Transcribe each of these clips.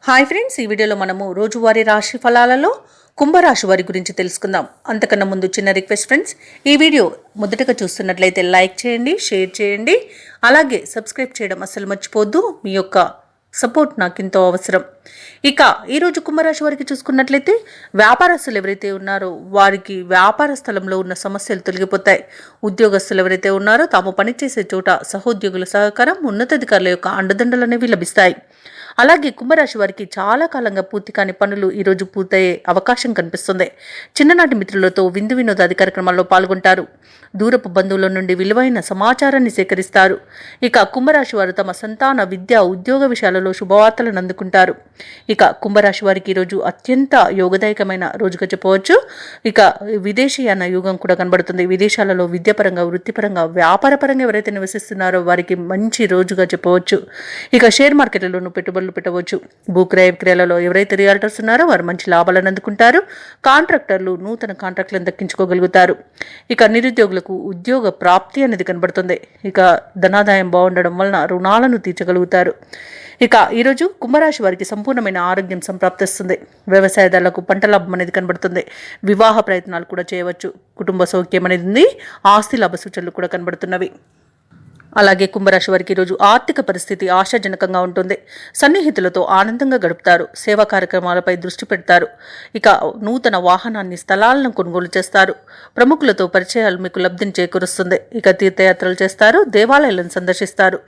Hi friends, ఈ వీడియోలో మనము రోజువారీ రాశి ఫలాలలో కుంభరాశి వారి గురించి తెలుసుకుందాం. అంతకన్నా ముందు చిన్న రిక్వెస్ట్ ఫ్రెండ్స్, ఈ వీడియో మొదటగా చూస్తున్నట్లయితే లైక్ చేయండి, షేర్ చేయండి, అలాగే సబ్స్క్రైబ్ చేయడం అస్సలు మర్చిపోద్దు. మీ యొక్క సపోర్ట్ నాకు ఎంతో అవసరం. ఇక ఈరోజు కుంభరాశి వారికి చూసుకున్నట్లయితే వ్యాపారస్తులు ఎవరైతే ఉన్నారో వారికి వ్యాపార స్థలంలో ఉన్న సమస్యలు తొలగిపోతాయి. ఉద్యోగస్తులు ఎవరైతే ఉన్నారో తాము పనిచేసే చోట సహోద్యోగుల సహకారం, ఉన్నతాధికారుల యొక్క అండదండలు అనేవి లభిస్తాయి. అలాగే కుంభరాశి వారికి చాలా కాలంగా పూర్తి కాని పనులు ఈరోజు పూర్తయ్యే అవకాశం కనిపిస్తుంది. చిన్ననాటి మిత్రులతో విందు వినోదాది కార్యక్రమాల్లో పాల్గొంటారు. దూరపు బంధువుల నుండి విలువైన సమాచారాన్ని సేకరిస్తారు. ఇక కుంభరాశి వారు తమ సంతాన, విద్య, ఉద్యోగ విషయాలలో శుభవార్తలను అందుకుంటారు. ఇక కుంభరాశి వారికి ఈరోజు అత్యంత యోగదాయకమైన రోజుగా చెప్పవచ్చు. ఇక విదేశీయాన యోగం కూడా కనబడుతుంది. విదేశాలలో విద్యాపరంగా, వృత్తిపరంగా, వ్యాపారపరంగా ఎవరైతే నివసిస్తున్నారో వారికి మంచి రోజుగా చెప్పవచ్చు. ఇక షేర్ మార్కెట్లలోనూ పెట్టుబడులు పెట్టవచ్చు. భూక్రయ విక్రయాలలో ఎవరైతే రియాల్టర్స్ ఉన్నారో వారు మంచి లాభాలను అందుకుంటారు. కాంట్రాక్టర్లు నూతన కాంట్రాక్టులను దక్కించుకోగలుగుతారు. ఇక నిరుద్యోగులకు ఉద్యోగ ప్రాప్తి అనేది కనబడుతుంది. ఇక ధనాదాయం బాగుండడం వలన రుణాలను తీర్చగలుగుతారు. ఇక ఈరోజు కుంభరాశి వారికి సంపూర్ణమైన ఆరోగ్యం సంప్రాప్తిస్తుంది. వ్యవసాయదారులకు పంట లాభం అనేది కనబడుతుంది. వివాహ ప్రయత్నాలు కూడా చేయవచ్చు. కుటుంబ సౌఖ్యం అనేది ఉంది. ఆస్తి లాభ సూచనలు కూడా కనబడుతున్నవి. అలాగే కుంభరాశి వారికి ఈరోజు ఆర్థిక పరిస్థితి ఆశాజనకంగా ఉంటుంది. సన్నిహితులతో ఆనందంగా గడుపుతారు. సేవా కార్యక్రమాలపై దృష్టి పెడతారు. ఇక నూతన వాహనాన్ని, స్థలాలను కొనుగోలు చేస్తారు. ప్రముఖులతో పరిచయాలు మీకు లబ్ధిని చేకూరుస్తుంది. ఇక తీర్థయాత్రలు చేస్తారు. దేవాలయాలను సందర్శిస్తారు.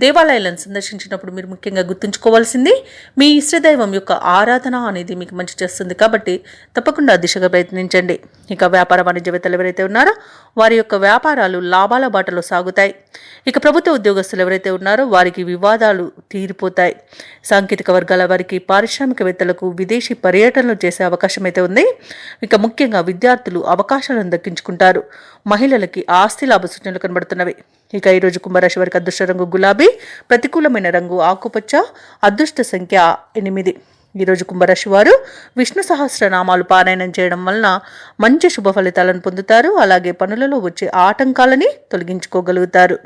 దేవాలయాలను సందర్శించినప్పుడు మీరు ముఖ్యంగా గుర్తుంచుకోవాల్సింది మీ ఇష్టదైవం యొక్క ఆరాధన అనేది మీకు మంచి చేస్తుంది. కాబట్టి తప్పకుండా దిశగా ప్రయత్నించండి. ఇక వ్యాపార వాణిజ్యవేత్తలు ఎవరైతే ఉన్నారో వారి యొక్క వ్యాపారాలు లాభాల బాటలో సాగుతాయి. ఇక ప్రభుత్వ ఉద్యోగస్తులు ఎవరైతే ఉన్నారో వారికి వివాదాలు తీరిపోతాయి. సాంకేతిక వర్గాల వారికి, పారిశ్రామికవేత్తలకు విదేశీ పర్యటనలు చేసే అవకాశం అయితే ఉంది. ఇక ముఖ్యంగా విద్యార్థులు అవకాశాలను దక్కించుకుంటారు. మహిళలకి ఆస్తి లాభ సూచనలు కనబడుతున్నవి. ఇక ఈరోజు కుంభరాశి వారికి అదృష్ట రంగు గులాబీ, ప్రతికూలమైన రంగు ఆకుపచ్చ, అదృష్ట సంఖ్య 8. ఈరోజు కుంభరాశి వారు విష్ణు సహస్రనామాలు పారాయణం చేయడం వలన మంచి శుభ ఫలితాలను పొందుతారు. అలాగే పనులలో వచ్చే ఆటంకాలని తొలగించుకోగలుగుతారు.